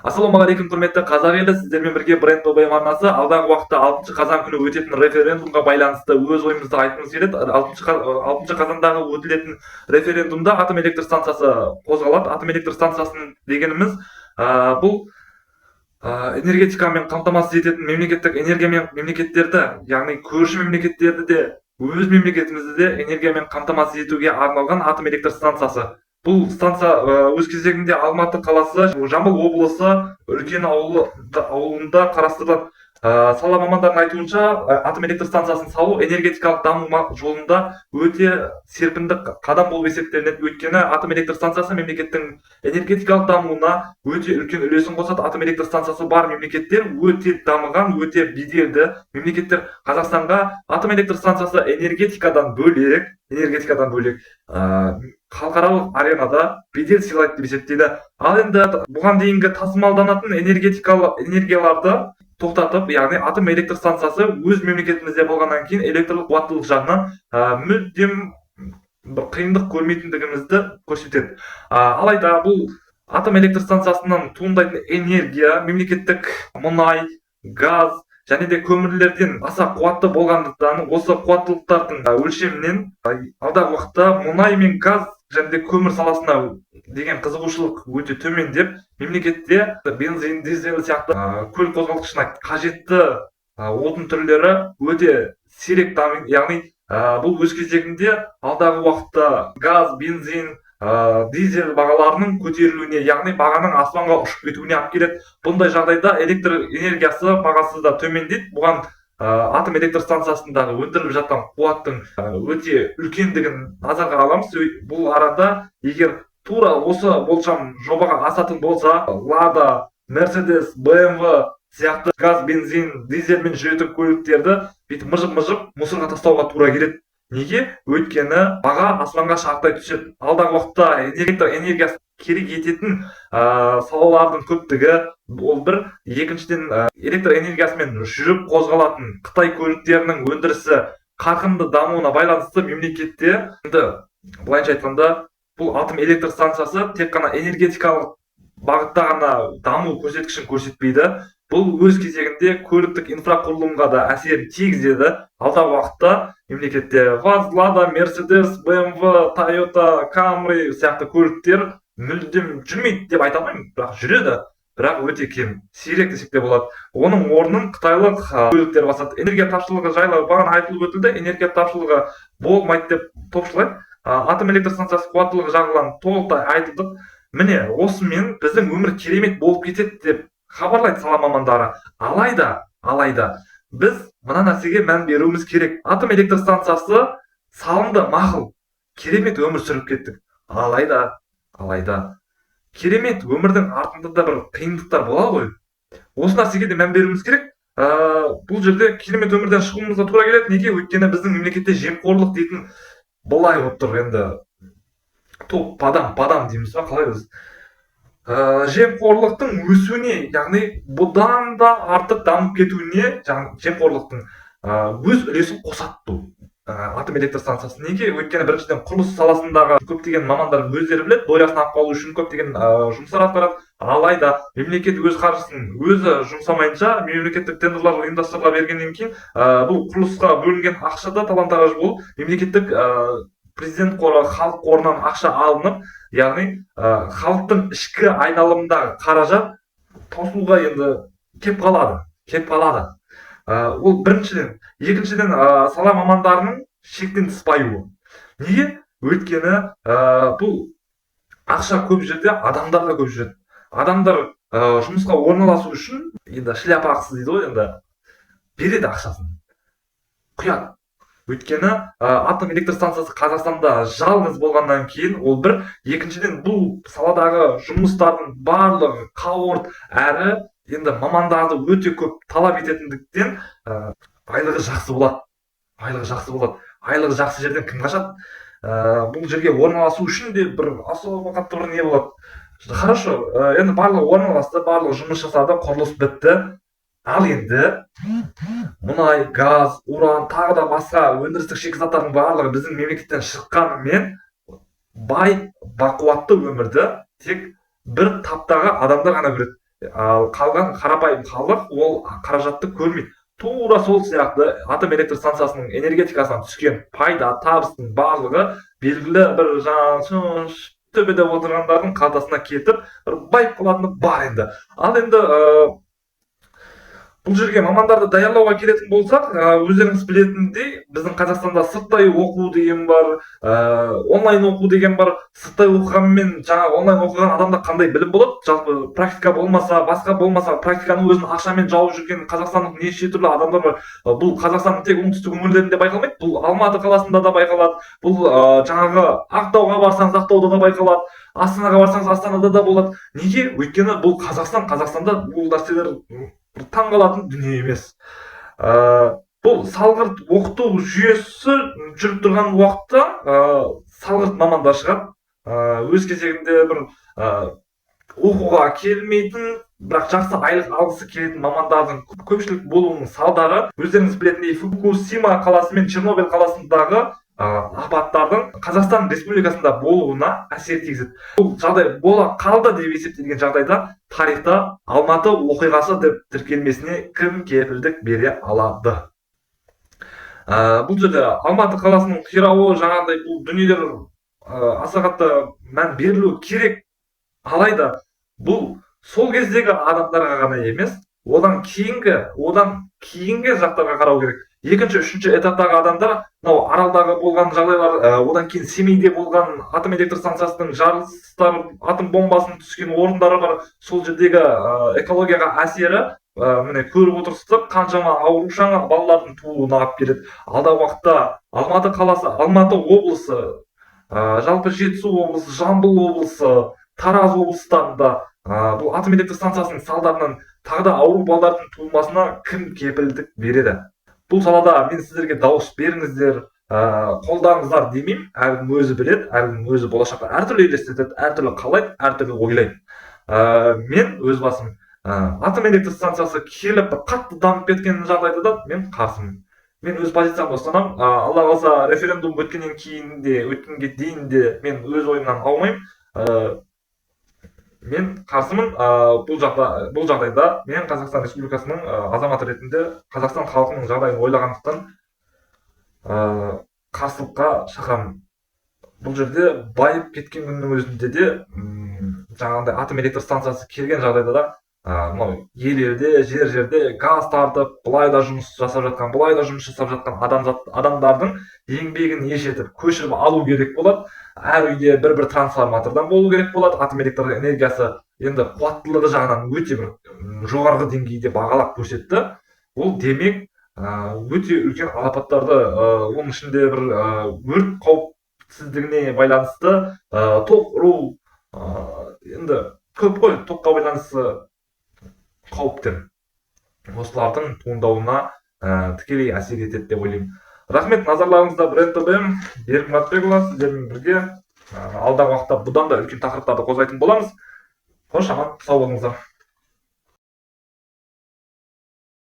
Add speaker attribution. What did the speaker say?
Speaker 1: Ассалаумағалейкум құрметті қазақ елі, сіздермен бірге Бренд ОБМ арнасы алдағы уақытта 6 қазан күні өтетін референдумға байланысты өз ойымызды айтқымыз келеді. 6 қазандағы өтілетін референдумда атом электр станциясы қозғалады. Атом электр станциясын дегеніміз бұл энергетикамен қамтамасыз ететін мемлекеттік энергиямен мемлекеттерді, яғни көрші мемлекеттерді де өз мемлекетімізді де энергиямен қамтамасыз етуге арналған атом электр станциясы. Бұл станция өз кезегінде Алматы қаласы, Жамбыл облысы үлкен ауылында қарастырылады. Сала мамандарының айтуынша, атом электр станциясын салу энергетикалық даму жолында өте серпінді қадам болып есептелінеді. Өйткені атом электр станциясы мемлекеттің энергетикалық дамуына өте үлкен үлесін қосады. Атом электр станциясы бар мемлекеттер өте дамыған, өте беделді мемлекеттер. Қазақстанға атом электр станциясы энергетикадан бөлек халықаралық аренада бедел сыйлайды деп есептейді. Ал енді бұған дейінгі тасымалданатын энергияларды тоқтатып, яғни атом электр станциясы өз мемлекетімізде болғаннан кейін электрлік қуаттылық жағынан мүлдем қиындық көрмейтіндігімізді көрсетеді. Алайда бұл атом электр станциясынан туындайтын энергия мемлекеттік мұнай, газ және де көмірлерден аса қуатты болғандықтан, осы қуаттылықтардың өлшемінен алдағы уақытта мұнай мен газ және де көмір саласына деген қызығушылық өте төмен деп, мемлекетте бензин, дизель сияқты көлік қозғалтқышына қажетті отын түрлері өте сирек дамиды. Яғни бұл өз кезегінде алдағы уақытта газ, бензин, дизель бағаларының көтерілуіне, яғни бағаның аспанға ұшып кетуіне алып келеді. Бұндай жағдайда электр энергиясы бағасы да төмендейді. Бұған атом электр станциясындағы өндіріліп жатқан қуаттың өте үлкендігін назарға аламыз. Бұл арада егер тура осы болжам жобаға асатын болса, Лада, Мерседес, БМВ сияқты газ, бензин, дизельмен жүретін көліктерді бүйтіп мыжып мусорға тастауға тура келеді. Неге? Өйткені баға аспанға шарықтай түседі. Алдағы уақытта электр энергиясы керек ететін салалардың көптігі, ол бір. Екіншіден, электр энергиясымен жүріп қозғалатын Қытай көліктерінің өндірісі қарқынды дамуына байланысты мемлекетте, енді былайынша айтқанда, бұл атом электр станциясы тек қана энергетикалық бағытта ғана даму көрсеткішін көрсетпейді. Бұл өз кезегінде көліктік инфрақұрылымға да әсерін тигізеді. Алдағы уақытта мемлекетте ВАЗ, Лада, Мерседес, БМВ, Тойота, Камри сияқты көліктер мүлдем жүрмейді деп айта алмаймын, бірақ жүреді, бірақ өте кем, сирек десек те болады. Оның орнын қытайлық көліктер басады. Энергия тапшылығы жайлы бағана айтылып өтілді. Энергия тапшылығы болмайды деп топшылайды. Атом электр станциясы қуаттылығы жағынан толықтай айтылдық. Міне осымен біздің өмір керемет болып кетеді деп хабарлайды сала мамандары. Алайда біз мына нәрсеге мән беруіміз керек. Атом электр станциясы салынды, мақұл, керемет өмір сүріп кеттік. Алайда керемет өмірдің артында да бір қиындықтар болады ғой. Осы нәрсеге де мән беруіміз керек. Бұл жерде керемет өмірден шығуымызға тура келеді. Неге? Өйткені біздің мемлекетте жемқорлық дейтін былай болып тұр. Енді топ падам дейміз ба, қалай біз? Жемқорлықтың өсуіне, яғни бұдан да артық дамып кетуіне жемқорлықтың өз үлесін қосады атом электр станциясы. Неге? Өйткені біріншіден құрылыс саласындағы көптеген мамандар өздері біледі, доясын алып қалу үшін көптеген жұмыстар атқарады. Алайда мемлекет өз қаржысын өзі жұмсамайынша, мемлекеттік тендерлар ұйымдастырыла бергеннен кейін, бұл құрылысқа бөлінген ақшада талан-тараж болып, мемлекеттік президент қоры, халық қорынан ақша алынып, яғни халықтың ішкі айналымындағы қаражат таусылуға енді кеп қалады. Ол біріншіден. Екіншіден, сала мамандарының шектен тыс баюы. Неге? Өйткені бұл ақша көп жерде, адамдар да көп жүреді. Адамдар жұмысқа орналасу үшін, енді шляпа ақысы дейді ғой, енді береді ақшасын, құяды. Өйткені атом электр станциясы Қазақстанда жалғыз болғаннан кейін, ол бір. Екіншіден, бұл саладағы жұмыстардың барлығы қауырт әрі енді мамандарды өте көп талап ететіндіктен айлығы жақсы болады. Айлығы жақсы жерден кім қашады? Бұл жерге орналасу үшін де бір особо қатты бір не болады. Хорошо, енді барлығы орналасты, барлығы жұмыс жасады, құрылыс бітті. Ал енді мұнай, газ, уран, тағы да басқа өндірістік шикізаттардың барлығы біздің мемлекеттен шыққанымен бай, бақуатты өмірді тек бір таптағы адамдар ғана көреді. ал қалған қарапайым халық ол қаражатты көрмейді. Тура сол сияқты атом электр станциясының энергетикасынан түскен пайда, табыстың барлығы белгілі бір жаңағы төбеде отырғандардың қалтасына кетіп, бір байып қалатыны бар енді. Ал енді бұл жерге мамандарды даярлауға келетін болсақ, өздеріңіз білетіндей, біздің Қазақстанда сырттай оқу деген бар, онлайн оқу деген бар. Сырттай оқығанмен жаңағы онлайн оқыған адамда қандай білім болады? Жалпы практика болмаса, басқа болмаса, практиканың өзін ақшамен жауып жүрген қазақстандық неше түрлі адамдар бар. Бұл Қазақстанның тек оңтүстік өңірлерінде байқалмайды, бұл Алматы қаласында да байқалады, бұл жаңағы Ақтауға барсаңыз Ақтауда да байқалады, Астанаға барсаңыз Астанада да болады. Неге? Өйткені бұл Қазақстанда бұл нәрселер таңғалатын дүние емес. Бұл салғырт оқыту жүйесі жүріп тұрған уақытта салғырт мамандар шығады. Өз кезегінде бір оқуға келмейтін, бірақ жақсы айлық алғысы келетін мамандардың көпшілік болуының салдары, өздеріңіз білетіндей, Фукусима қаласы мен Чернобыль қаласындағы апаттардың Қазақстан Республикасында болуына әсер тигізеді. Бұл жағдай бола қалды деп есептелген жағдайда тарихта Алматы оқиғасы деп тіркелмесіне кім кепілдік бере алады? Бұл жерде Алматы қаласының қирауы, жаңағыдай бұл дүниелер аса қатты мән берілуі керек. Алайда бұл сол кездегі адамдарға ғана емес, одан кейінгі жақтарға қарау керек. Екінші, үшінші этаптағы адамдар, мынау Аралдағы болған жағдайлар, одан кейін Семейде болған атом электр станциясының жарылыстары, атом бомбасының түскен орындары бар. Сол жердегі экологияға әсері, міне көріп отырсыздар, қаншама аурушаң балалардың тууына алып келеді. Алдағы уақытта Алматы қаласы, Алматы облысы, жалпы Жетісу облысы, Жамбыл облысы, Тараз облыстарында бұл атом электр станциясының салдарынан тағы да ауру балалардың туылмасына кім кепілдік береді? Бұл салада мен сіздерге дауыс беріңіздер, қолдаңыздар демеймін. Әркім өзі біледі, әркім өзі болашақта әртүрлі елестетеді, әртүрлі қалайды, әртүрлі ойлайды. Мен өз басым атом электр станциясы келіп қатты дамып кеткен жағдайда да мен қарсымын. Мен өз позициямды ұстанамын. Алла қаласа референдум өткенге дейін де мен өз ойымнан аумаймын. Мен қарсымын. Бұл жағдайда мен Қазақстан Республикасының азаматы ретінде Қазақстан халқының жағдайын ойлағандықтан қарсылыққа шақырамын. Бұл жерде байып кеткен күннің өзінде де жаңағындай атом электр станциясы келген жағдайда да мынау ел-елде, жер-жерде газ тартып, былай да жұмыс жасап жатқан адамдардың еңбегін еш етіп көшіріп алу керек болады. Әр үйде бір трансформатордан болу керек болады. Атом электр энергиясы енді қуаттылығы жағынан өте бір жоғарғы деңгейде бағалап көрсетті. Ол демек өте үлкен алапаттарды, оның ішінде бір өрт қауіпсіздігіне байланысты тоқ ұру, енді көп қой, тоққа байланысты қауіптер. Осылардың туындауына тікелей әсер етеді деп ойлаймын. Рахмет, назарларыңызда Бренд ТВ, Берік Мұратбекұлы сіздермен бірге алдағы уақытта бұдан да үлкен тақырыптарды қозғайтын боламыз. Қош аман, сау болыңыздар.